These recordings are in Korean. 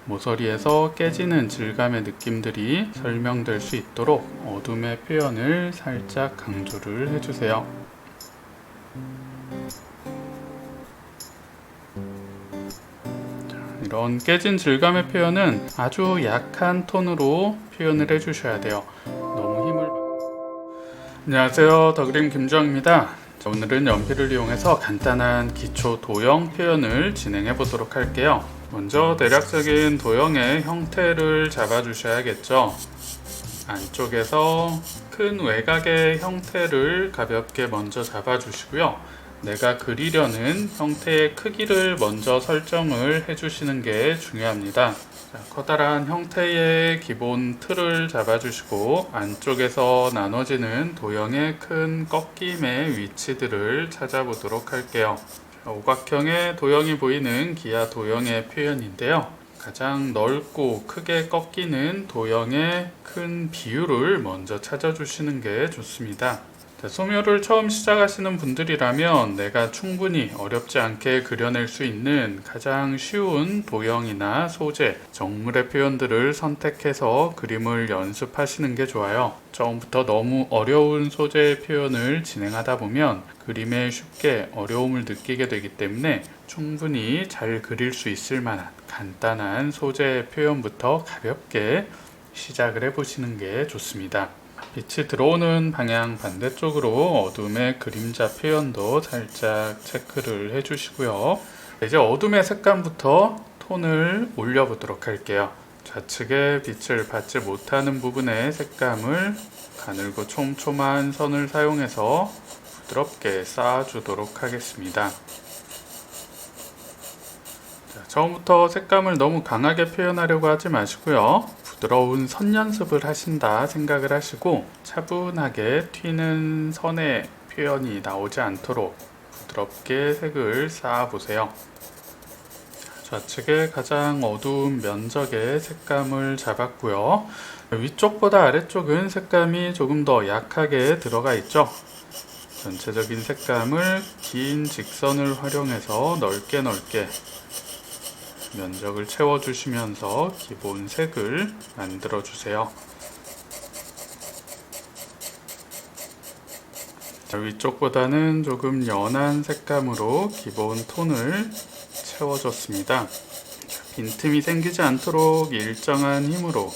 모서리에서 깨지는 질감의 느낌들이 설명될 수 있도록 어둠의 표현을 살짝 강조를 해주세요. 이런 깨진 질감의 표현은 아주 약한 톤으로 표현을 해주셔야 돼요. 너무 힘을 안녕하세요, 더그림 김주영입니다. 오늘은 연필을 이용해서 간단한 기초 도형 표현을 진행해 보도록 할게요. 먼저 대략적인 도형의 형태를 잡아 주셔야겠죠. 안쪽에서 큰 외곽의 형태를 가볍게 먼저 잡아 주시고요. 내가 그리려는 형태의 크기를 먼저 설정을 해주시는 게 중요합니다. 자, 커다란 형태의 기본 틀을 잡아주시고 안쪽에서 나눠지는 도형의 큰 꺾임의 위치들을 찾아보도록 할게요. 자, 오각형의 도형이 보이는 기아 도형의 표현인데요. 가장 넓고 크게 꺾이는 도형의 큰 비율을 먼저 찾아주시는 게 좋습니다. 소묘를 처음 시작하시는 분들이라면 내가 충분히 어렵지 않게 그려낼 수 있는 가장 쉬운 도형이나 소재, 정물의 표현들을 선택해서 그림을 연습하시는 게 좋아요. 처음부터 너무 어려운 소재의 표현을 진행하다 보면 그림에 쉽게 어려움을 느끼게 되기 때문에 충분히 잘 그릴 수 있을 만한 간단한 소재의 표현부터 가볍게 시작을 해보시는 게 좋습니다. 빛이 들어오는 방향 반대쪽으로 어둠의 그림자 표현도 살짝 체크를 해주시고요. 이제 어둠의 색감부터 톤을 올려보도록 할게요. 좌측에 빛을 받지 못하는 부분의 색감을 가늘고 촘촘한 선을 사용해서 부드럽게 쌓아주도록 하겠습니다. 처음부터 색감을 너무 강하게 표현하려고 하지 마시고요. 부드러운 선 연습을 하신다 생각을 하시고 차분하게 튀는 선의 표현이 나오지 않도록 부드럽게 색을 쌓아 보세요. 좌측에 가장 어두운 면적의 색감을 잡았고요. 위쪽보다 아래쪽은 색감이 조금 더 약하게 들어가 있죠. 전체적인 색감을 긴 직선을 활용해서 넓게 면적을 채워주시면서 기본 색을 만들어주세요. 위쪽보다는 조금 연한 색감으로 기본 톤을 채워줬습니다. 빈틈이 생기지 않도록 일정한 힘으로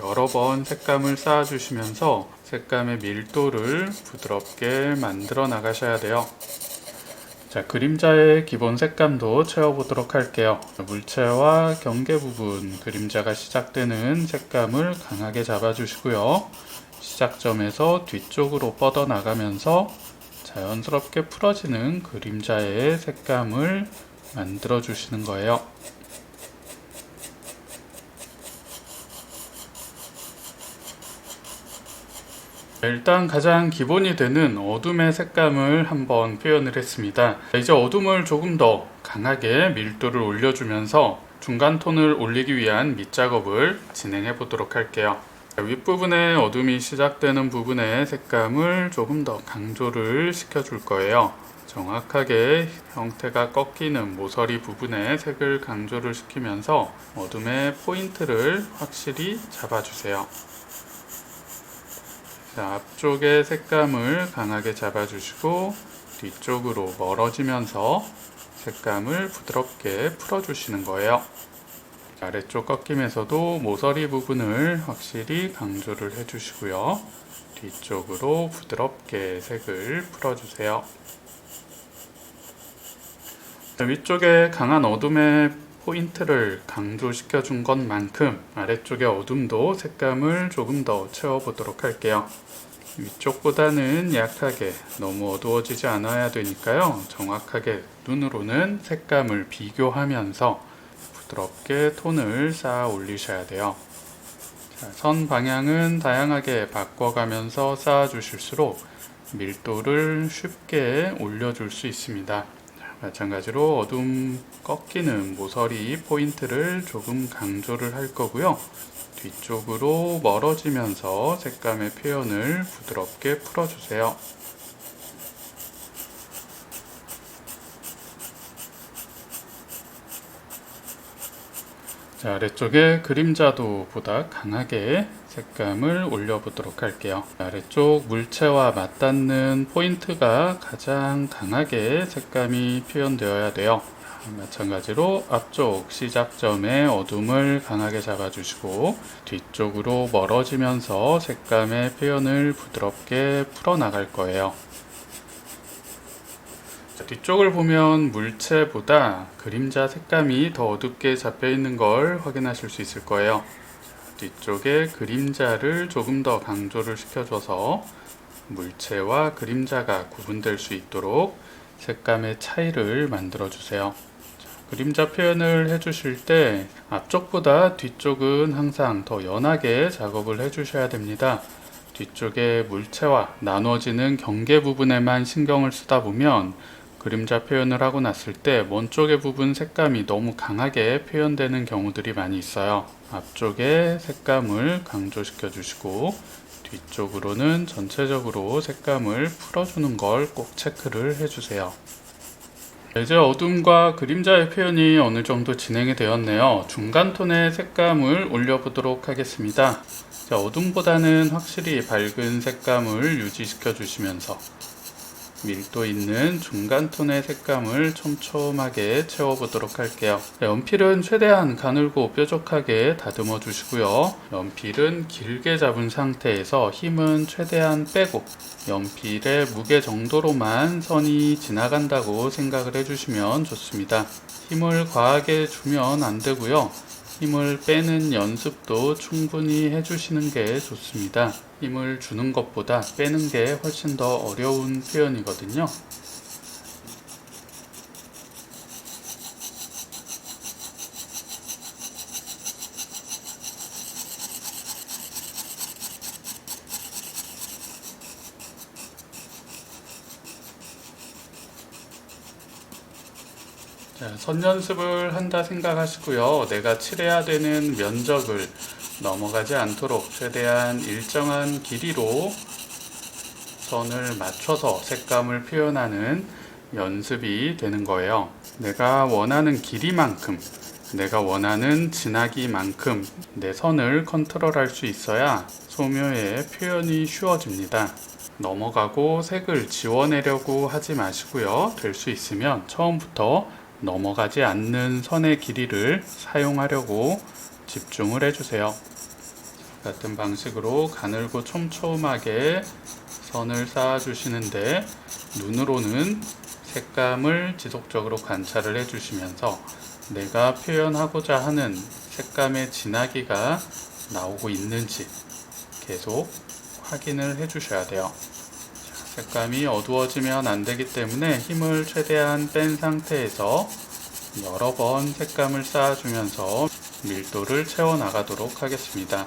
여러 번 색감을 쌓아주시면서 색감의 밀도를 부드럽게 만들어 나가셔야 돼요. 자, 그림자의 기본 색감도 채워보도록 할게요. 물체와 경계 부분 그림자가 시작되는 색감을 강하게 잡아주시고요. 시작점에서 뒤쪽으로 뻗어나가면서 자연스럽게 풀어지는 그림자의 색감을 만들어 주시는 거예요. 일단 가장 기본이 되는 어둠의 색감을 한번 표현을 했습니다. 이제 어둠을 조금 더 강하게 밀도를 올려주면서 중간 톤을 올리기 위한 밑작업을 진행해 보도록 할게요. 윗부분에 어둠이 시작되는 부분의 색감을 조금 더 강조를 시켜줄 거예요. 정확하게 형태가 꺾이는 모서리 부분에 색을 강조를 시키면서 어둠의 포인트를 확실히 잡아주세요. 자, 앞쪽의 색감을 강하게 잡아주시고 뒤쪽으로 멀어지면서 색감을 부드럽게 풀어주시는 거예요. 아래쪽 꺾임에서도 모서리 부분을 확실히 강조를 해주시고요. 뒤쪽으로 부드럽게 색을 풀어주세요. 자, 위쪽에 강한 어둠의 포인트를 강조시켜 준 것만큼 아래쪽의 어둠도 색감을 조금 더 채워보도록 할게요. 위쪽보다는 약하게 너무 어두워지지 않아야 되니까요. 정확하게 눈으로는 색감을 비교하면서 부드럽게 톤을 쌓아 올리셔야 돼요. 자, 선 방향은 다양하게 바꿔가면서 쌓아 주실수록 밀도를 쉽게 올려줄 수 있습니다. 마찬가지로 어둠 꺾이는 모서리 포인트를 조금 강조를 할 거고요. 뒤쪽으로 멀어지면서 색감의 표현을 부드럽게 풀어주세요. 자, 아래쪽에 그림자도 보다 강하게 색감을 올려보도록 할게요. 아래쪽 물체와 맞닿는 포인트가 가장 강하게 색감이 표현되어야 돼요. 마찬가지로 앞쪽 시작점의 어둠을 강하게 잡아주시고 뒤쪽으로 멀어지면서 색감의 표현을 부드럽게 풀어나갈 거예요. 뒤쪽을 보면 물체보다 그림자 색감이 더 어둡게 잡혀 있는 걸 확인하실 수 있을 거예요. 뒤쪽에 그림자를 조금 더 강조를 시켜줘서 물체와 그림자가 구분될 수 있도록 색감의 차이를 만들어 주세요. 그림자 표현을 해주실 때 앞쪽보다 뒤쪽은 항상 더 연하게 작업을 해주셔야 됩니다. 뒤쪽에 물체와 나눠지는 경계 부분에만 신경을 쓰다 보면 그림자 표현을 하고 났을 때 먼 쪽의 부분 색감이 너무 강하게 표현되는 경우들이 많이 있어요. 앞쪽에 색감을 강조시켜 주시고 뒤쪽으로는 전체적으로 색감을 풀어주는 걸 꼭 체크를 해주세요. 이제 어둠과 그림자의 표현이 어느 정도 진행이 되었네요. 중간 톤의 색감을 올려보도록 하겠습니다. 자, 어둠보다는 확실히 밝은 색감을 유지시켜 주시면서 밀도 있는 중간 톤의 색감을 촘촘하게 채워보도록 할게요. 연필은 최대한 가늘고 뾰족하게 다듬어 주시고요. 연필은 길게 잡은 상태에서 힘은 최대한 빼고 연필의 무게 정도로만 선이 지나간다고 생각을 해주시면 좋습니다. 힘을 과하게 주면 안 되고요. 힘을 빼는 연습도 충분히 해주시는 게 좋습니다. 힘을 주는 것보다 빼는 게 훨씬 더 어려운 표현이거든요. 자, 선 연습을 한다 생각하시고요. 내가 칠해야 되는 면적을 넘어가지 않도록 최대한 일정한 길이로 선을 맞춰서 색감을 표현하는 연습이 되는 거예요. 내가 원하는 길이만큼, 내가 원하는 진하기만큼 내 선을 컨트롤할 수 있어야 소묘의 표현이 쉬워집니다. 넘어가고 색을 지워내려고 하지 마시고요. 될 수 있으면 처음부터 넘어가지 않는 선의 길이를 사용하려고 집중을 해주세요. 같은 방식으로 가늘고 촘촘하게 선을 쌓아 주시는데 눈으로는 색감을 지속적으로 관찰을 해주시면서 내가 표현하고자 하는 색감의 진하기가 나오고 있는지 계속 확인을 해주셔야 돼요. 색감이 어두워지면 안 되기 때문에 힘을 최대한 뺀 상태에서 여러 번 색감을 쌓아주면서 밀도를 채워 나가도록 하겠습니다.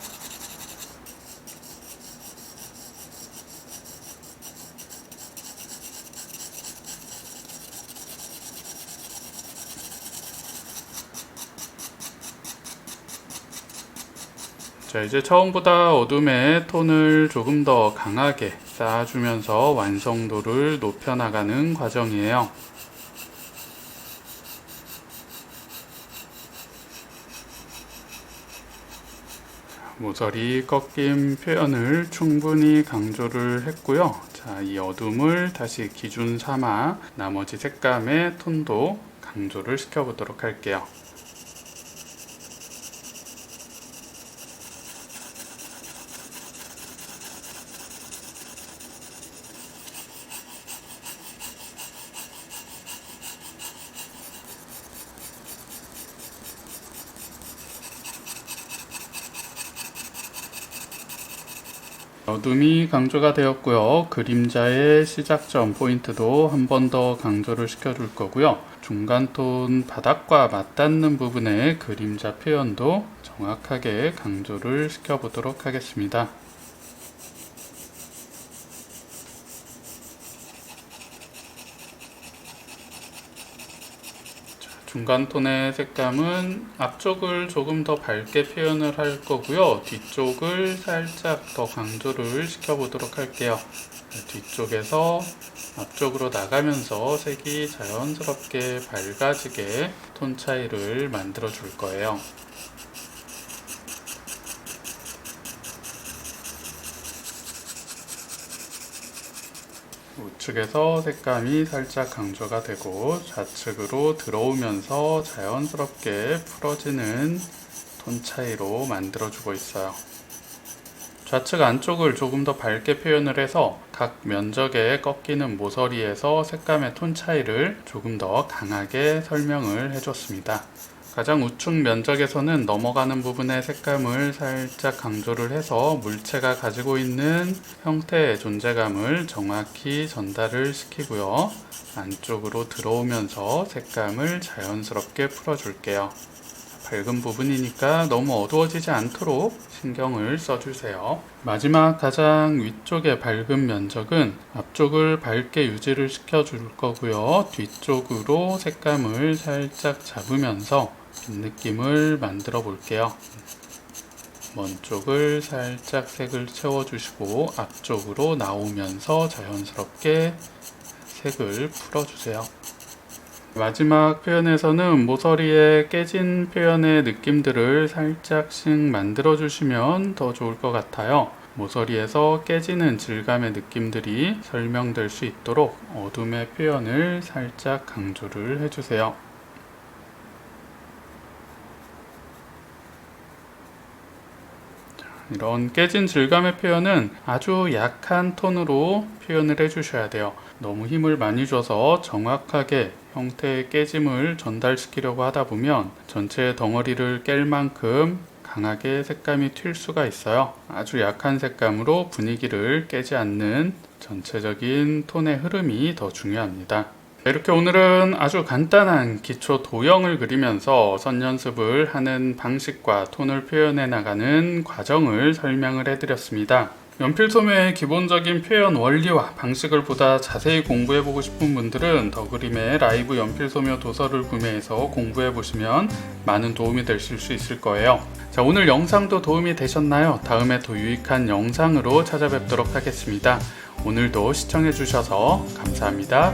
자, 이제 처음보다 어둠의 톤을 조금 더 강하게 쌓아주면서 완성도를 높여나가는 과정이에요. 모서리 꺾임 표현을 충분히 강조를 했고요. 자, 이 어둠을 다시 기준 삼아 나머지 색감의 톤도 강조를 시켜보도록 할게요. 어둠이 강조가 되었고요. 그림자의 시작점 포인트도 한 번 더 강조를 시켜줄 거고요. 중간톤 바닥과 맞닿는 부분의 그림자 표현도 정확하게 강조를 시켜보도록 하겠습니다. 중간톤의 색감은 앞쪽을 조금 더 밝게 표현을 할 거고요. 뒤쪽을 살짝 더 강조를 시켜보도록 할게요. 뒤쪽에서 앞쪽으로 나가면서 색이 자연스럽게 밝아지게 톤 차이를 만들어 줄 거예요. 우측에서 색감이 살짝 강조가 되고 좌측으로 들어오면서 자연스럽게 풀어지는 톤 차이로 만들어주고 있어요. 좌측 안쪽을 조금 더 밝게 표현을 해서 각 면적에 꺾이는 모서리에서 색감의 톤 차이를 조금 더 강하게 설명을 해줬습니다. 가장 우측 면적에서는 넘어가는 부분의 색감을 살짝 강조를 해서 물체가 가지고 있는 형태의 존재감을 정확히 전달을 시키고요. 안쪽으로 들어오면서 색감을 자연스럽게 풀어줄게요. 밝은 부분이니까 너무 어두워지지 않도록 신경을 써주세요. 마지막 가장 위쪽의 밝은 면적은 앞쪽을 밝게 유지를 시켜줄 거고요. 뒤쪽으로 색감을 살짝 잡으면서 빈 느낌을 만들어 볼게요. 먼 쪽을 살짝 색을 채워주시고 앞쪽으로 나오면서 자연스럽게 색을 풀어주세요. 마지막 표현에서는 모서리에 깨진 표현의 느낌들을 살짝씩 만들어 주시면 더 좋을 것 같아요. 모서리에서 깨지는 질감의 느낌들이 설명될 수 있도록 어둠의 표현을 살짝 강조를 해주세요. 이런 깨진 질감의 표현은 아주 약한 톤으로 표현을 해주셔야 돼요. 너무 힘을 많이 줘서 정확하게 형태의 깨짐을 전달시키려고 하다 보면 전체 덩어리를 깰 만큼 강하게 색감이 튈 수가 있어요. 아주 약한 색감으로 분위기를 깨지 않는 전체적인 톤의 흐름이 더 중요합니다. 이렇게 오늘은 아주 간단한 기초 도형을 그리면서 선 연습을 하는 방식과 톤을 표현해 나가는 과정을 설명을 해드렸습니다. 연필 소묘의 기본적인 표현 원리와 방식을 보다 자세히 공부해보고 싶은 분들은 더 그림의 라이브 연필 소묘 도서를 구매해서 공부해보시면 많은 도움이 되실 수 있을 거예요. 자, 오늘 영상도 도움이 되셨나요? 다음에 더 유익한 영상으로 찾아뵙도록 하겠습니다. 오늘도 시청해주셔서 감사합니다.